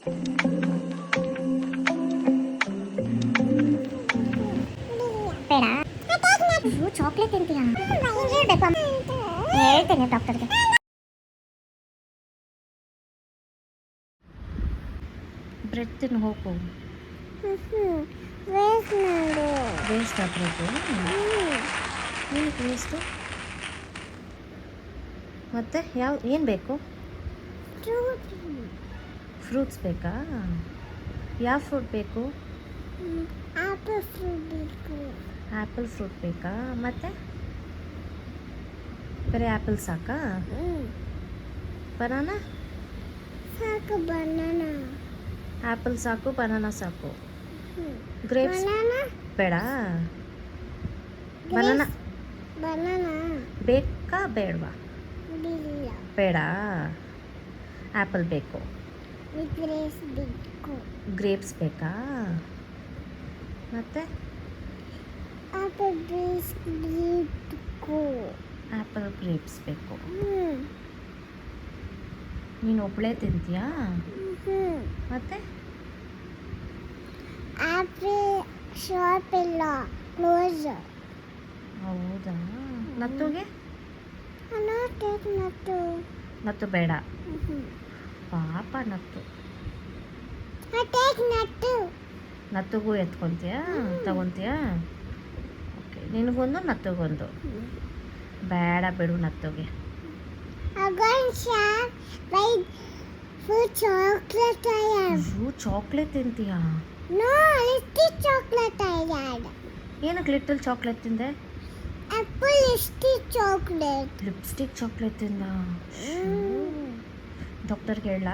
ಬೇಡ ಚಾಕ್ಲೇಟ್ ತಿಂತೀಯ? ಹೇಳ್ತೇನೆ ಡಾಕ್ಟರ್ಗೆ. ಬ್ರೆಡ್ ತಿನ್ನು ಹೋಗು. ವೇಸ್ಟ್ ಬ್ರೆಡ್ಡು ಏನಕ್ಕೆ ವೇಸ್ಟು? ಮತ್ತು ಏನು ಬೇಕು? ಫ್ರೂಟ್ಸ್ ಬೇಕಾ? ಯಾವ ಫ್ರೂಟ್ ಬೇಕು? ಆ್ಯಪಲ್ ಫ್ರೂಟ್ ಬೇಕಾ? ಮತ್ತು ಬರೀ ಆ್ಯಪಲ್ ಸಾಕಾ? ಬನಾನಾ ಸಾಕು. ಬನಾನಾ ಆ್ಯಪಲ್ ಸಾಕು, ಬನಾನಾ ಸಾಕು. ಗ್ರೇಪ್ಸ್ ಬೇಡ? ಬನಾನಾ ಬೇಕಾ ಬೇಡವಾ? ಬೇಡ, ಆ್ಯಪಲ್ ಬೇಕು. ಗ್ರೇಪ್ಸ್ ಬೇಕಾ? ಮತ್ತು ಆ್ಯಪಲ್ ಗ್ರೇಪ್ಸ್ ಬೇಕು. ನೀನು ಒಬ್ಬಳೇ ತಿಂತೀಯಾ? ಮತ್ತೆ ಶಾಪ್ ಇಲ್ಲ, ಕ್ಲೋಸ್. ಹೌದಾ? ನತ್ತುಗೆ? ನತ್ತು ನತ್ತು ಬೇಡ. ಪಾಪ ನತ್ತು. ನತ್ತುಗೂ ಎತ್ಕೊತೀಯಾ? ತಗೊತೀಯಾ? ಓಕೆ, ನಿನಗೊಂದು ನತ್ತುಗೊಂದು. ಬೇಡ ಬಿಡು ನತ್ತುಗೆ. ಚಾಕ್ಲೇಟ್ ತಿಂತೀಯಾ? ಏನಕ್ಕೆ ಲಿಟಲ್ ಚಾಕ್ಲೇಟ್ ತಿಂದೆ? ಲಿಪ್ಸ್ಟಿಕ್ ಚಾಕ್ಲೇಟ್ ತಿಂದ? ಡಾಕ್ಟರ್ಗೆ ಹೇಳ.